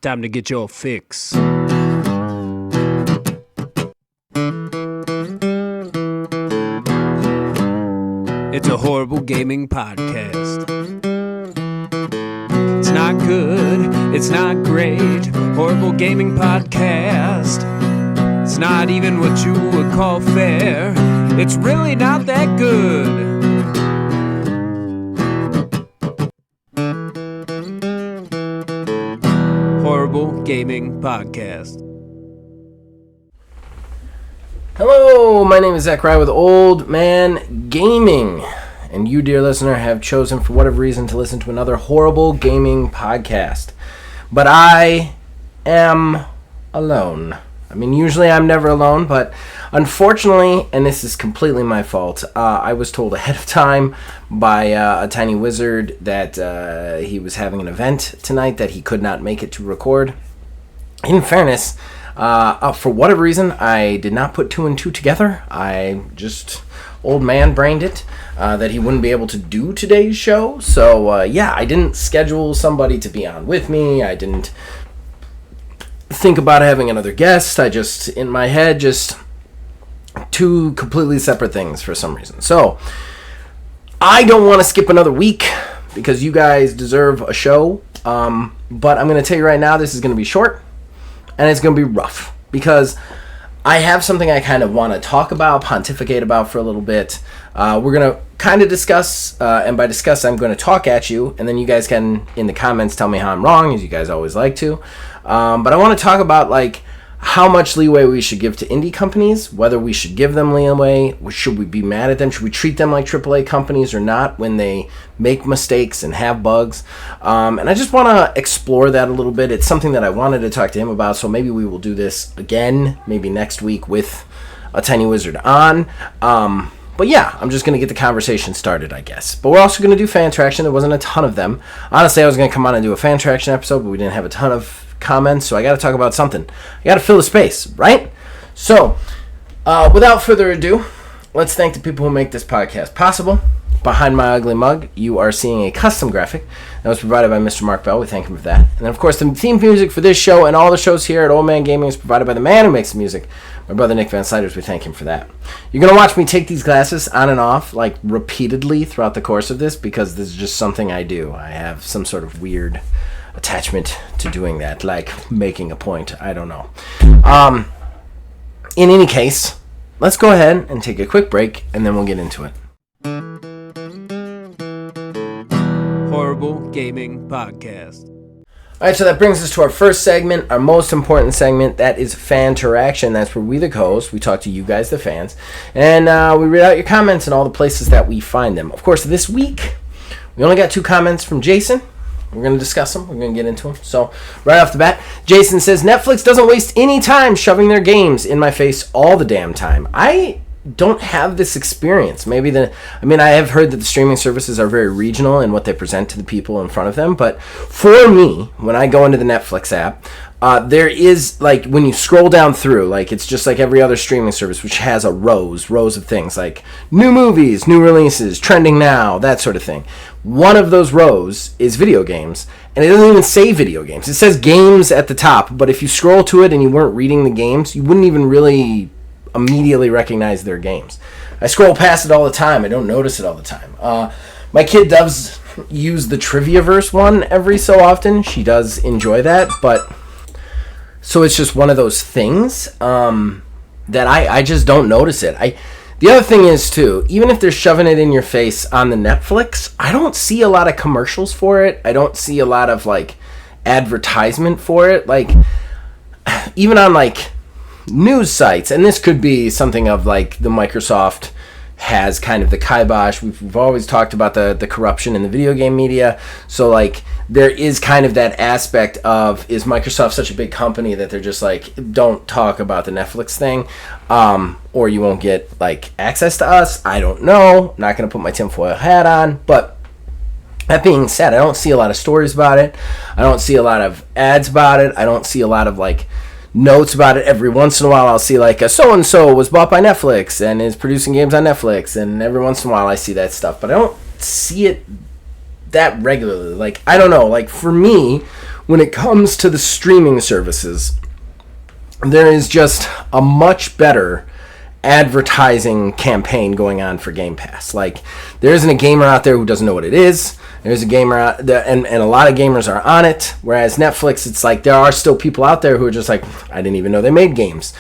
Time to get your fix. It's a horrible gaming podcast. It's not good, it's not great. Horrible gaming podcast. It's not even what you would call fair. It's really not that good. Horrible Gaming Podcast. Hello, my name is Zach Rye with Old Man Gaming, and you, dear listener, have chosen for whatever reason to listen to another horrible gaming podcast. But I am alone. I mean, usually I'm never alone, but unfortunately, and this is completely my fault, I was told ahead of time by a tiny wizard that he was having an event tonight that he could not make it to record. In fairness, for whatever reason, I did not put two and two together. I just old man brained it that he wouldn't be able to do today's show. So, I didn't schedule somebody to be on with me. I didn't think about having another guest. I just, in my head, just two completely separate things for some reason. So, I don't want to skip another week because you guys deserve a show. But I'm going to tell you right now, this is going to be short and it's going to be rough because I have something I kind of want to talk about, pontificate about for a little bit. We're going to kind of discuss, and by discuss, I'm going to talk at you, and then you guys can, in the comments, tell me how I'm wrong, as you guys always like to. But I want to talk about, like, how much leeway we should give to indie companies, whether we should give them leeway, should we be mad at them, should we treat them like AAA companies or not when they make mistakes and have bugs. And I just want to explore that a little bit. It's something that I wanted to talk to him about, so maybe we will do this again, maybe next week with a tiny wizard on. But yeah, I'm just going to get the conversation started, I guess. But we're also going to do fan traction. There wasn't a ton of them. Honestly, I was going to come on and do a fan traction episode, but we didn't have a ton of comments, so I got to talk about something. I got to fill the space, right? So, without further ado, let's thank the people who make this podcast possible. Behind my ugly mug, you are seeing a custom graphic that was provided by Mr. Mark Bell. We thank him for that. And then, of course, the theme music for this show and all the shows here at Old Man Gaming is provided by the man who makes the music, my brother Nick Van Sliders. We thank him for that. You're going to watch me take these glasses on and off, like, repeatedly throughout the course of this, because this is just something I do. I have some sort of weird attachment to doing that, like making a point. I don't know. In any case, let's go ahead and take a quick break, and then we'll get into it. Horrible Gaming Podcast. Alright, so that brings us to our first segment, our most important segment. That is fan interaction. That's where we, the co-hosts, we talk to you guys, the fans, and we read out your comments in all the places that we find them. Of course, this week, we only got 2 comments from Jason. We're going to discuss them. We're going to get into them. So, right off the bat, Jason says, Netflix doesn't waste any time shoving their games in my face all the damn time. I don't have this experience. I have heard that the streaming services are very regional in what they present to the people in front of them. But for me, when I go into the Netflix app, there is, like, when you scroll down through, like, it's just like every other streaming service, which has rows of things, like new movies, new releases, trending now, that sort of thing. One of those rows is video games, and it doesn't even say video games. It says games at the top, but if you scroll to it and you weren't reading the games, you wouldn't even really immediately recognize their games. I scroll past it all the time. I don't notice it all the time. My kid does use the Triviaverse one every so often. She does enjoy that, but so it's just one of those things that I just don't notice it. The other thing is, too, even if they're shoving it in your face on the Netflix, I don't see a lot of commercials for it. I don't see a lot of, like, advertisement for it. Like, even on, like, news sites, and this could be something of, like, the Microsoft has kind of the kibosh. We've always talked about the corruption in the video game media. So, like, there is kind of that aspect of, is Microsoft such a big company that they're just like, don't talk about the Netflix thing, or you won't get, like, access to us? I don't know. Not going to put my tinfoil hat on, but that being said, I don't see a lot of stories about it. I don't see a lot of ads about it. I don't see a lot of, like, notes about it. Every once in a while I'll see, like, a so-and-so was bought by Netflix and is producing games on Netflix, and every once in a while I see that stuff, but I don't see it that regularly. Like, I don't know, like, for me, when it comes to the streaming services, there is just a much better advertising campaign going on for Game Pass. Like, there isn't a gamer out there who doesn't know what it is. There's a gamer out there, and a lot of gamers are on it. Whereas Netflix, it's like there are still people out there who are just like, I didn't even know they made games.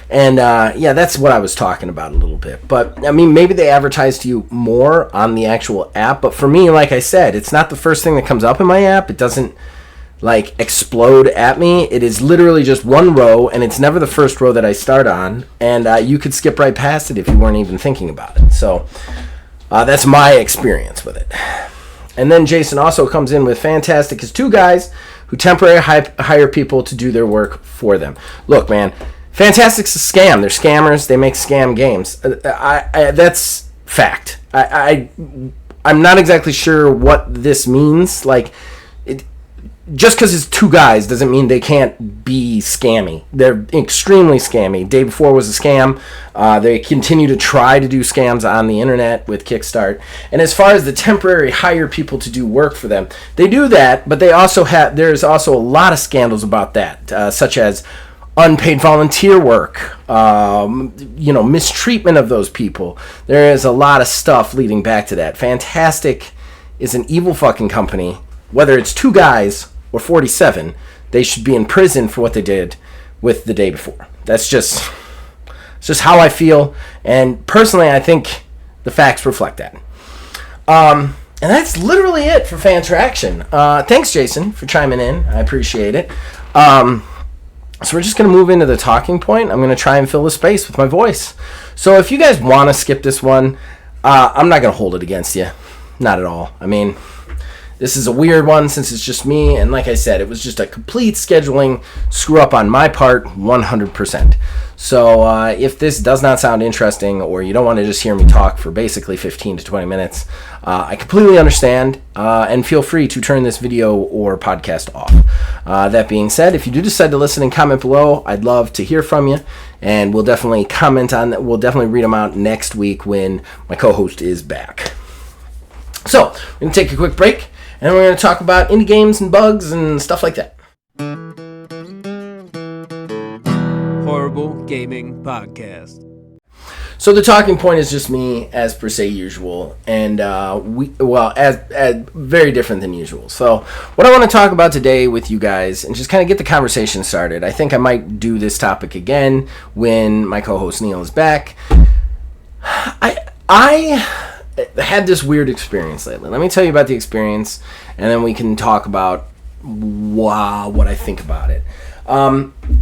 And yeah, that's what I was talking about a little bit. But I mean, maybe they advertise to you more on the actual app. But for me, like I said, it's not the first thing that comes up in my app. It doesn't like explode at me. It is literally just one row, and it's never the first row that I start on. And you could skip right past it if you weren't even thinking about it. So that's my experience with it. And then Jason also comes in with Fantastic is two guys who temporarily hire people to do their work for them. Look, man, Fantastic's a scam. They're scammers. They make scam games. That's fact. I'm not exactly sure what this means. Like, just because it's two guys doesn't mean they can't be scammy. They're extremely scammy. Day Before was a scam. They continue to try to do scams on the internet with Kickstart. And as far as the temporary hire people to do work for them, they do that, but they also there's also a lot of scandals about that, such as unpaid volunteer work, mistreatment of those people. There is a lot of stuff leading back to that. Fantastic is an evil fucking company. Whether it's two guys or 47, they should be in prison for what they did with The Day Before. It's just how I feel, and personally, I think the facts reflect that. And that's literally it for Fanteraction. Thanks, Jason, for chiming in. I appreciate it. So we're just going to move into the talking point. I'm going to try and fill the space with my voice. So if you guys want to skip this one, I'm not going to hold it against you. Not at all. I mean, this is a weird one since it's just me, and like I said, it was just a complete scheduling screw-up on my part, 100%. So if this does not sound interesting, or you don't want to just hear me talk for basically 15 to 20 minutes, I completely understand, and feel free to turn this video or podcast off. That being said, if you do decide to listen and comment below, I'd love to hear from you, and we'll definitely comment on that. We'll definitely read them out next week when my co-host is back. So, we're going to take a quick break, and we're going to talk about indie games and bugs and stuff like that. Horrible Gaming Podcast. So the talking point is just me, as per se usual, and as very different than usual. So what I want to talk about today with you guys, and just kind of get the conversation started. I think I might do this topic again when my co-host Neil is back. I had this weird experience lately. Let me tell you about the experience, and then we can talk about what I think about it.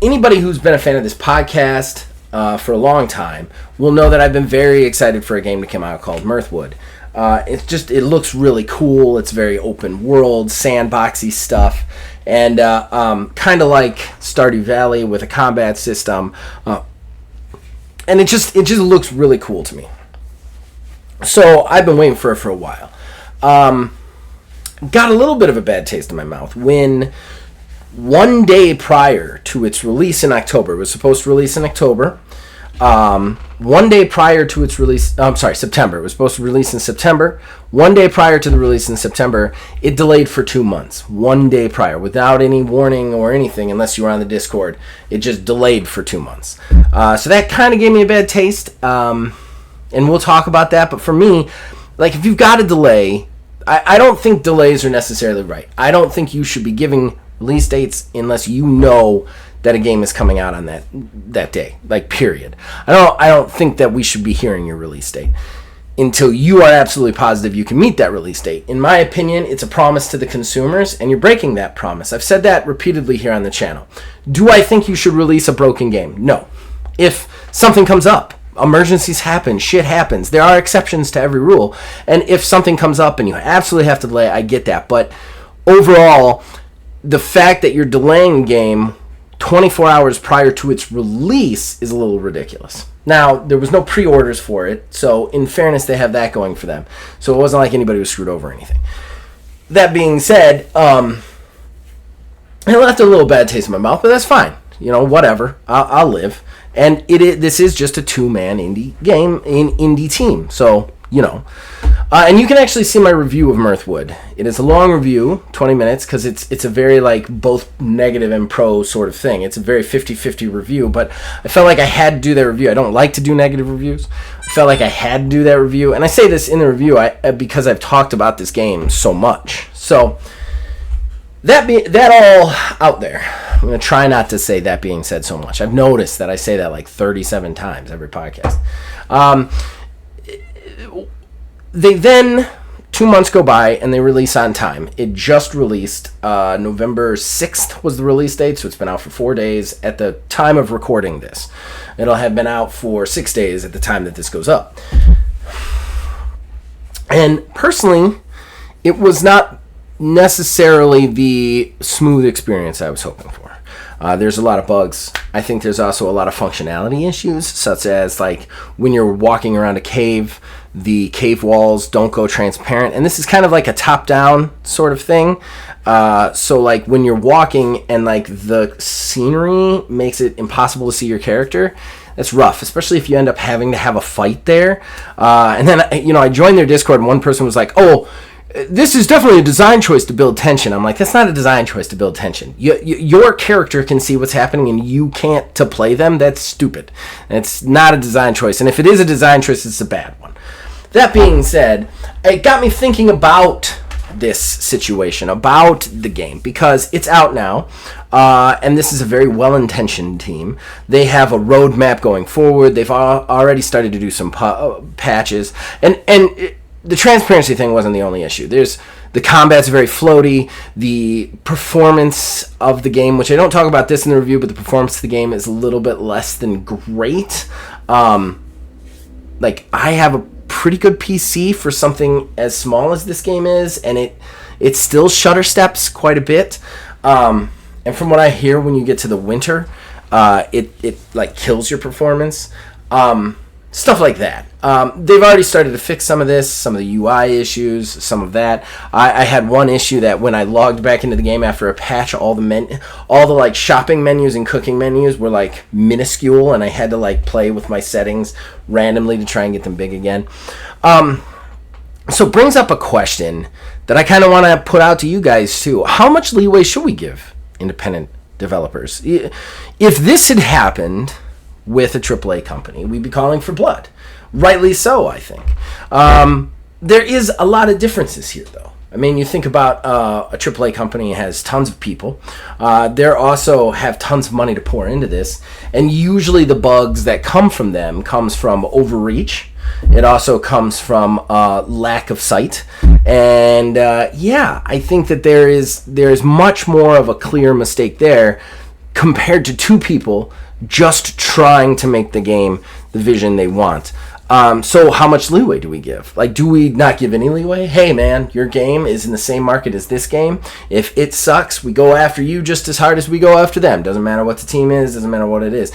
Anybody who's been a fan of this podcast for a long time will know that I've been very excited for a game to come out called Mirthwood. It looks really cool. It's very open world, sandboxy stuff, and kind of like Stardew Valley with a combat system. And it just looks really cool to me. So I've been waiting for it for a while. Got a little bit of a bad taste in my mouth when 1 day prior to its release in October, it was supposed to release in October. 1 day prior to its release, September. It was supposed to release in September. 1 day prior to the release in September, it delayed for 2 months. 1 day prior, without any warning or anything, unless you were on the Discord. It just delayed for 2 months. So that kind of gave me a bad taste. And we'll talk about that. But for me, like, if you've got a delay, I don't think delays are necessarily right. I don't think you should be giving release dates unless you know that a game is coming out on that day, like, period. I don't think that we should be hearing your release date until you are absolutely positive you can meet that release date. In my opinion, it's a promise to the consumers, and you're breaking that promise. I've said that repeatedly here on the channel. Do I think you should release a broken game? No. If something comes up, emergencies happen, shit happens. There are exceptions to every rule. And if something comes up and you absolutely have to delay, I get that. But overall, the fact that you're delaying a game 24 hours prior to its release is a little ridiculous. Now, there was no pre-orders for it, so in fairness, they have that going for them. So it wasn't like anybody was screwed over or anything. That being said, it left a little bad taste in my mouth, but that's fine. You know, whatever. I'll live. And this is just a two-man indie game, indie team. So, you know. And you can actually see my review of Mirthwood. It is a long review, 20 minutes, because it's a very, like, both negative and pro sort of thing. It's a very 50-50 review, but I felt like I had to do that review. I don't like to do negative reviews. I felt like I had to do that review. And I say this in the review because I've talked about this game so much. So, that all out there. I'm going to try not to say that being said so much. I've noticed that I say that like 37 times every podcast. They then, 2 months go by, and they release on time. It just released. November 6th was the release date, so it's been out for 4 days at the time of recording this. It'll have been out for 6 days at the time that this goes up. And personally, it was not necessarily the smooth experience I was hoping for. There's a lot of bugs. I think there's also a lot of functionality issues, such as like when you're walking around a cave, the cave walls don't go transparent. And this is kind of like a top-down sort of thing. So like when you're walking and like the scenery makes it impossible to see your character, that's rough, especially if you end up having to have a fight there. And then, I joined their Discord and one person was like, oh, this is definitely a design choice to build tension. I'm like, that's not a design choice to build tension. Your character can see what's happening and you can't to play them. That's stupid. It's not a design choice. And if it is a design choice, it's a bad one. That being said, it got me thinking about this situation, about the game, because it's out now, and this is a very well-intentioned team. They have a roadmap going forward. They've already started to do some patches, and the transparency thing wasn't the only issue. The combat's very floaty. The performance of the game, which I don't talk about this in the review, but the performance of the game is a little bit less than great. Like, I have a pretty good PC for something as small as this game is, and it still shutter steps quite a bit. And from what I hear, when you get to the winter, it like kills your performance. Stuff like that. They've already started to fix some of this, some of the UI issues, some of that. I had one issue that when I logged back into the game after a patch, all the like shopping menus and cooking menus were like minuscule, and I had to like play with my settings randomly to try and get them big again. So it brings up a question that I kind of want to put out to you guys too. How much leeway should we give independent developers? If this had happened with a AAA company, we'd be calling for blood. Rightly so, I think. There is a lot of differences here, though. I mean, you think about a AAA company has tons of people. They also have tons of money to pour into this. And usually the bugs that come from them comes from overreach. It also comes from lack of sight. And I think that there is much more of a clear mistake there compared to two people just trying to make the game the vision they want. So how much leeway do we give? Like, do we not give any leeway? Hey, man, your game is in the same market as this game. If it sucks, we go after you just as hard as we go after them. Doesn't matter what the team is. Doesn't matter what it is.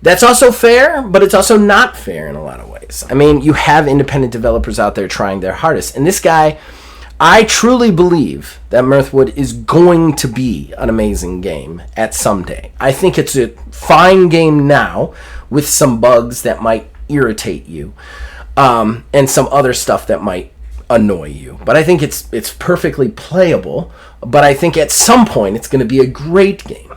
That's also fair, but it's also not fair in a lot of ways. I mean, you have independent developers out there trying their hardest. And this guy, I truly believe that Mirthwood is going to be an amazing game at some day. I think it's a fine game now with some bugs that might irritate you and some other stuff that might annoy you. But I think it's perfectly playable. But I think at some point it's going to be a great game.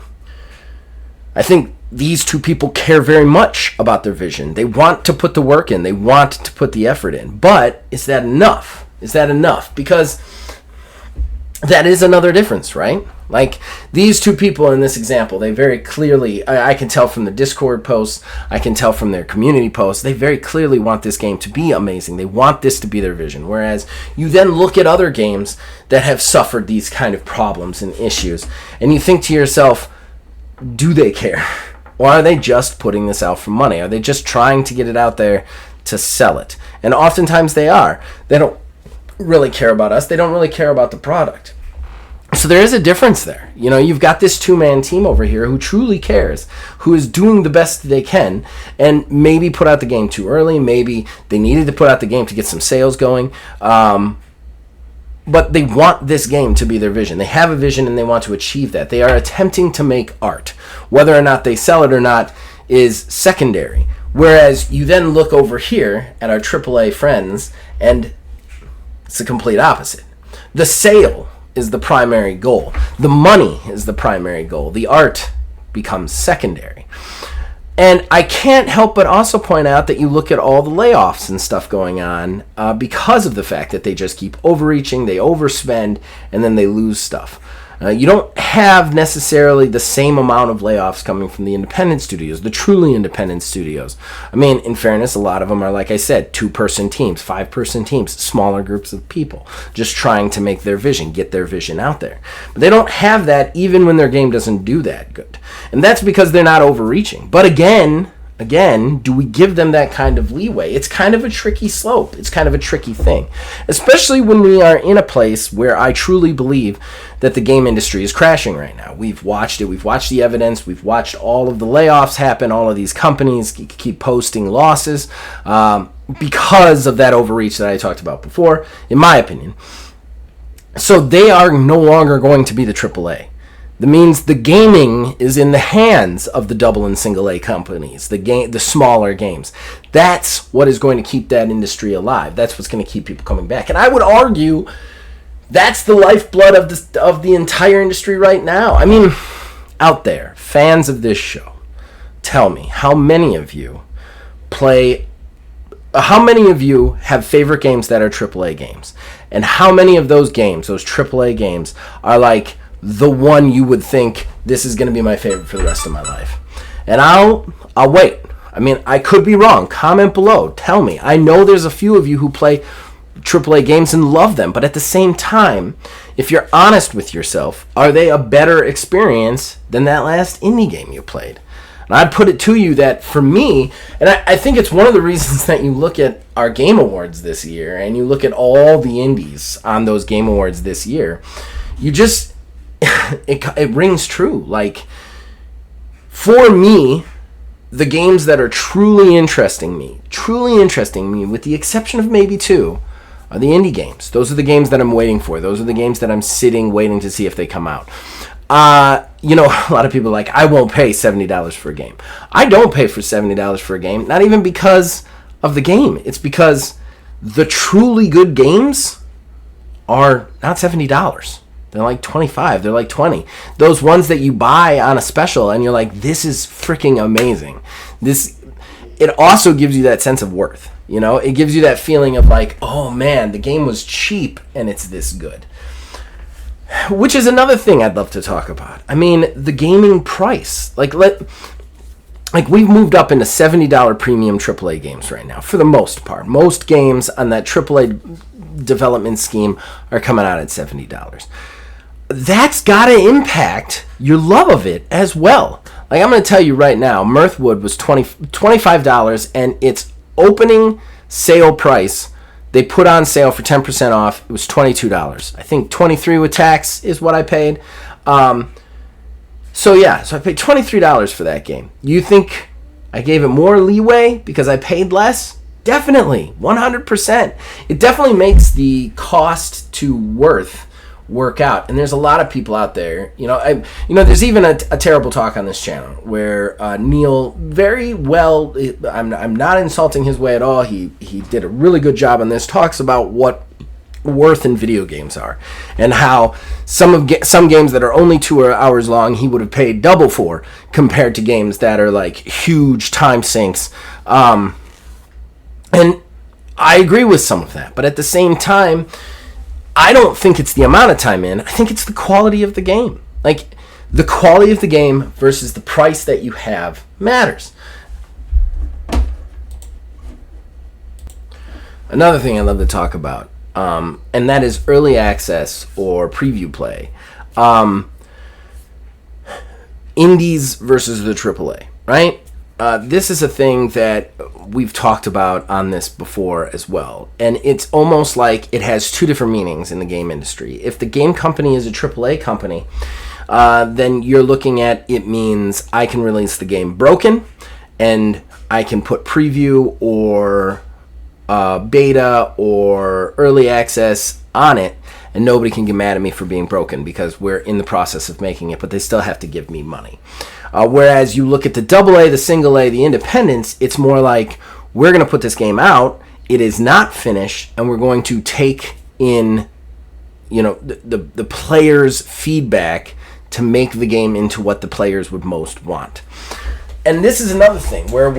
I think these two people care very much about their vision. They want to put the work in. They want to put the effort in. But is that enough? Is that enough? Because that is another difference, right? Like, these two people in this example, they very clearly, I can tell from the Discord posts, I can tell from their community posts, they very clearly want this game to be amazing. They want this to be their vision. Whereas you then look at other games that have suffered these kind of problems and issues, and you think to yourself, do they care? Or are they just putting this out for money? Are they just trying to get it out there to sell it? And oftentimes they are. They don't really care about us. They don't really care about the product. So there is a difference there. You know, you've got this two-man team over here who truly cares, who is doing the best they can, and maybe put out the game too early. Maybe they needed to put out the game to get some sales going. But they want this game to be their vision. They have a vision and they want to achieve that. They are attempting to make art. Whether or not they sell it or not is secondary. Whereas you then look over here at our AAA friends, and It's the complete opposite. The sale is the primary goal. The money is the primary goal. The art becomes secondary. And I can't help but also point out that you look at all the layoffs and stuff going on because of the fact that they just keep overreaching, they overspend, and then they lose stuff. You don't have necessarily the same amount of layoffs coming from the independent studios, the truly independent studios. I mean, in fairness, a lot of them are, like I said, 2-person teams, 5-person teams, smaller groups of people, just trying to make their vision, get their vision out there. But they don't have that even when their game doesn't do that good. And that's because they're not overreaching. But again, do we give them that kind of leeway? It's kind of a tricky slope. It's kind of a tricky thing, especially when we are in a place where I truly believe that the game industry is crashing right now. We've watched it. We've watched the evidence. We've watched all of the layoffs happen. All of these companies keep posting losses because of that overreach that I talked about before, in my opinion. So they are no longer going to be the AAA. That means the gaming is in the hands of the double and single A companies, the smaller games. That's what is going to keep that industry alive. That's what's going to keep people coming back. And I would argue that's the lifeblood of the entire industry right now. I mean, out there, fans of this show, tell me, how many of you have favorite games that are AAA games? And how many of those games, those AAA games, are like the one you would think, this is going to be my favorite for the rest of my life? And I'll wait. I mean, I could be wrong. Comment below. Tell me. I know there's a few of you who play AAA games and love them, but at the same time, if you're honest with yourself, are they a better experience than that last indie game you played? And I'd put it to you that for me, and I think it's one of the reasons that you look at our Game Awards this year, and you look at all the indies on those Game Awards this year, you just... it rings true. Like, for me, the games that are truly interesting me, with the exception of maybe 2, are the indie games. Those are the games that I'm waiting for. Those are the games that I'm sitting waiting to see if they come out. A lot of people are like, I won't pay $70 for a game. I don't pay for $70 for a game, not even because of the game. It's because the truly good games are not $70. They're like $25. They're like $20. Those ones that you buy on a special and you're like, this is freaking amazing. It also gives you that sense of worth. It gives you that feeling of like, oh man, the game was cheap and it's this good. Which is another thing I'd love to talk about. I mean, the gaming price. Like we've moved up into $70 premium AAA games right now, for the most part. Most games on that AAA development scheme are coming out at $70. That's got to impact your love of it as well. Like, I'm going to tell you right now, Mirthwood was $25, and its opening sale price, they put on sale for 10% off. It was $22. I think $23 with tax is what I paid. So I paid $23 for that game. You think I gave it more leeway because I paid less? Definitely, 100%. It definitely makes the cost to worth work out. And there's a lot of people out there, there's even a terrible talk on this channel where Neil, very well, I'm not insulting his way at all. He did a really good job on this. Talks about what worth in video games are, and how some games that are only 2 hours long he would have paid double for, compared to games that are like huge time sinks. And I agree with some of that, but at the same time, I don't think it's the amount of time in. I think it's the quality of the game. Like, the quality of the game versus the price that you have matters. Another thing I love to talk about, and that is early access or preview play. Indies versus the AAA, right? This is a thing that we've talked about on this before as well. And it's almost like it has 2 different meanings in the game industry. If the game company is a AAA company, then you're looking at, it means I can release the game broken, and I can put preview or beta or early access on it, and nobody can get mad at me for being broken because we're in the process of making it, but they still have to give me money. Whereas you look at the AA, the single A, the independents, it's more like, we're going to put this game out, it is not finished, and we're going to take in, the players' feedback to make the game into what the players would most want. And this is another thing where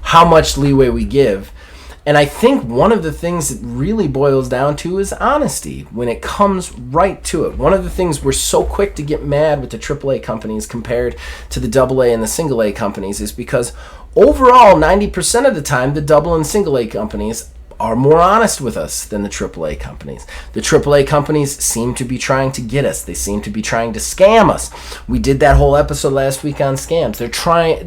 how much leeway we give. And I think one of the things it really boils down to is honesty when it comes right to it. One of the things we're so quick to get mad with the AAA companies compared to the AA and the single A companies is because overall, 90% of the time, the double and single A companies are more honest with us than the AAA companies. The AAA companies seem to be trying to get us. They seem to be trying to scam us. We did that whole episode last week on scams.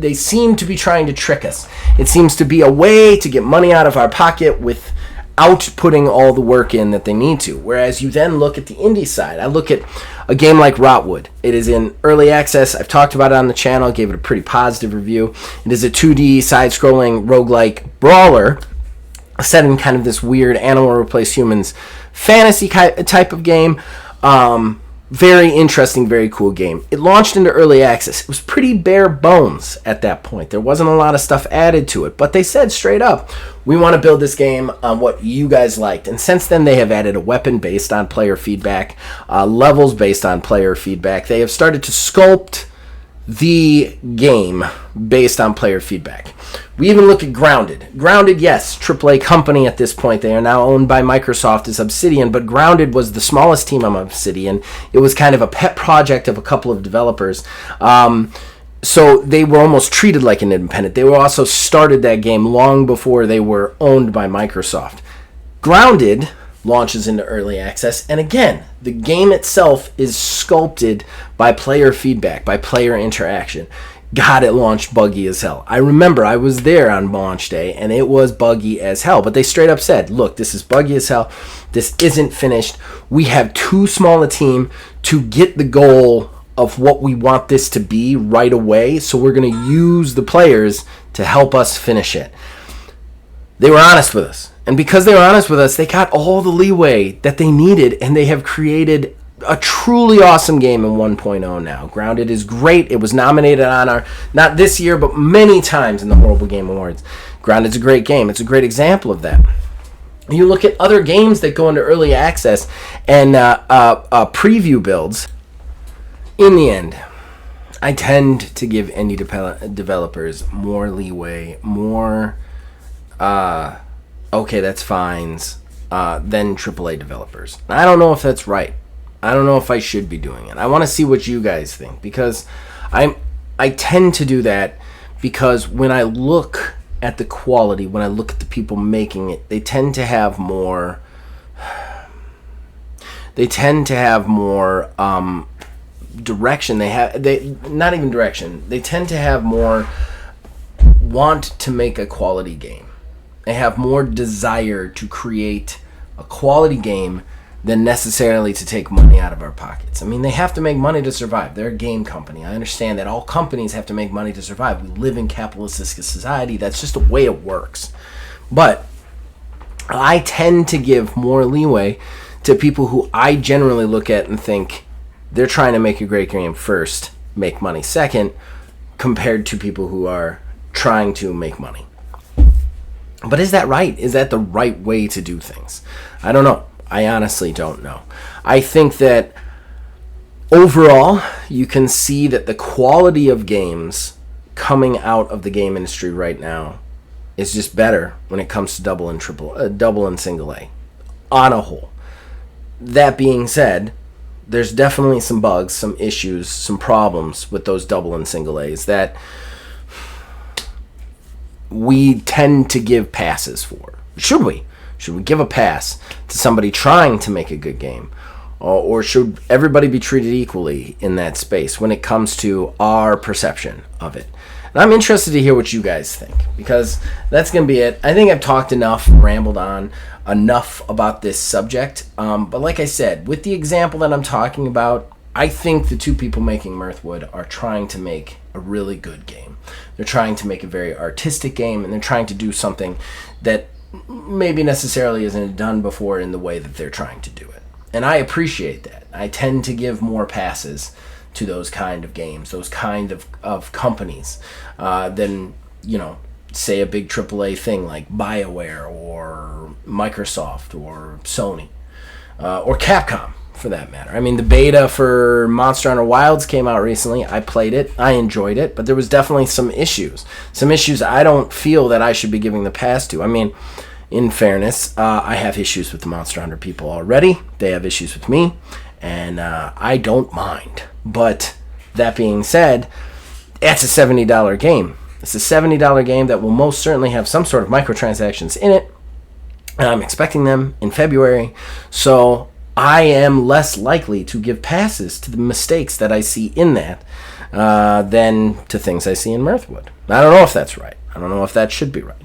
They seem to be trying to trick us. It seems to be a way to get money out of our pocket without putting all the work in that they need to. Whereas you then look at the indie side. I look at a game like Rotwood. It is in early access. I've talked about it on the channel. Gave it a pretty positive review. It is a 2D side-scrolling roguelike brawler set in kind of this weird animal replace humans fantasy type of game. Very interesting, very cool game. It launched into early access. It was pretty bare bones at that point. There wasn't a lot of stuff added to it, but they said straight up, we want to build this game on what you guys liked. And since then, they have added a weapon based on player feedback, levels based on player feedback. They have started to sculpt the game based on player feedback. We even look at Grounded. Grounded, yes, AAA company at this point. They are now owned by Microsoft as Obsidian, but Grounded was the smallest team on Obsidian. It was kind of a pet project of a couple of developers. So they were almost treated like an independent. They were also started that game long before they were owned by Microsoft. Grounded launches into early access, and again, the game itself is sculpted by player feedback, by player interaction. God, it launched buggy as hell. I remember I was there on launch day, and it was buggy as hell. But they straight up said, look, this is buggy as hell. This isn't finished. We have too small a team to get the goal of what we want this to be right away, so we're going to use the players to help us finish it. They were honest with us. And because they were honest with us, they got all the leeway that they needed, and they have created a truly awesome game in 1.0 now. Grounded is great. It was nominated on our, not this year, but many times in the Horrible Game Awards. Grounded's a great game. It's a great example of that. You look at other games that go into early access and preview builds. In the end, I tend to give indie developers more leeway, more okay, that's fines, than AAA developers. I don't know if that's right. I don't know if I should be doing it. I want to see what you guys think, because I tend to do that because when I look at the quality, when I look at the people making it, they tend to have more direction. They not even direction. They tend to have more want to make a quality game. They have more desire to create a quality game than necessarily to take money out of our pockets. I mean, they have to make money to survive. They're a game company. I understand that all companies have to make money to survive. We live in capitalistic society. That's just the way it works. But I tend to give more leeway to people who I generally look at and think they're trying to make a great game first, make money second, compared to people who are trying to make money. But is that right? Is that the right way to do things? I don't know. I honestly don't know. I think that overall, you can see that the quality of games coming out of the game industry right now is just better when it comes to double and single A on a whole. That being said, there's definitely some bugs, some issues, some problems with those double and single A's that we tend to give passes for. Should we? Should we give a pass to somebody trying to make a good game? Or should everybody be treated equally in that space when it comes to our perception of it? And I'm interested to hear what you guys think, because that's going to be it. I think I've talked enough, rambled on enough about this subject. But like I said, with the example that I'm talking about, I think the two people making Mirthwood are trying to make a really good game. They're trying to make a very artistic game, and they're trying to do something that maybe necessarily isn't done before in the way that they're trying to do it. And I appreciate that. I tend to give more passes to those kind of games, those kind of companies, than, say, a big AAA thing like BioWare or Microsoft or Sony or Capcom, for that matter. I mean, the beta for Monster Hunter Wilds came out recently. I played it. I enjoyed it. But there was definitely some issues. Some issues I don't feel that I should be giving the pass to. I mean, in fairness, I have issues with the Monster Hunter people already. They have issues with me. And I don't mind. But that being said, it's a $70 game. It's a $70 game that will most certainly have some sort of microtransactions in it. And I'm expecting them in February. So I am less likely to give passes to the mistakes that I see in that than to things I see in Mirthwood. I don't know if that's right. I don't know if that should be right.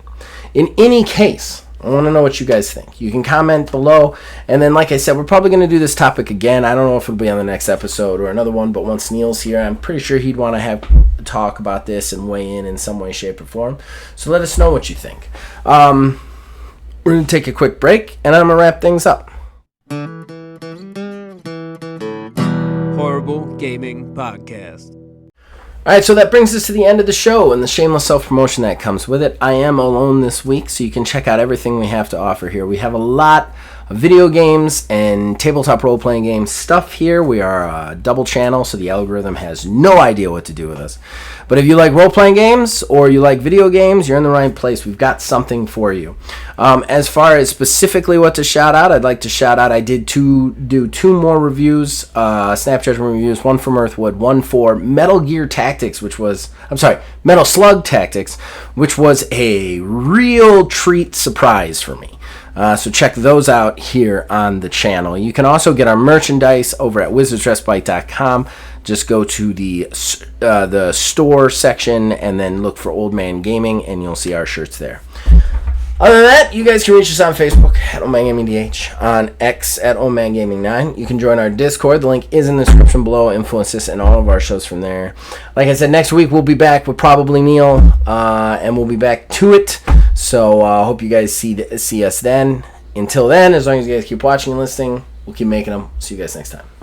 In any case, I want to know what you guys think. You can comment below. And then, like I said, we're probably going to do this topic again. I don't know if it'll be on the next episode or another one, but once Neil's here, I'm pretty sure he'd want to have talk about this and weigh in some way, shape, or form. So let us know what you think. We're going to take a quick break, and I'm going to wrap things up. Horrible Gaming Podcast. All right, so that brings us to the end of the show and the shameless self-promotion that comes with it. I am alone this week, so you can check out everything we have to offer here. We have a lot of video games and tabletop role-playing game stuff here. We are a double channel, so the algorithm has no idea what to do with us. But if you like role-playing games or you like video games, you're in the right place. We've got something for you. As far as specifically what to shout out, I'd like to shout out, I did do two more reviews, Snap Judgment reviews, one for Mirthwood, one for Metal Slug Tactics, which was a real treat surprise for me. So check those out here on the channel. You can also get our merchandise over at wizardsrespite.com. Just go to the store section and then look for Old Man Gaming, and you'll see our shirts there. Other than that, you guys can reach us on Facebook at Old Man Gaming DH, on X at Old Man Gaming 9. You can join our Discord. The link is in the description below. Influence us and all of our shows from there. Like I said, next week we'll be back with probably Neil, and we'll be back to it. So I hope you guys see us then. Until then, as long as you guys keep watching and listening, we'll keep making them. See you guys next time.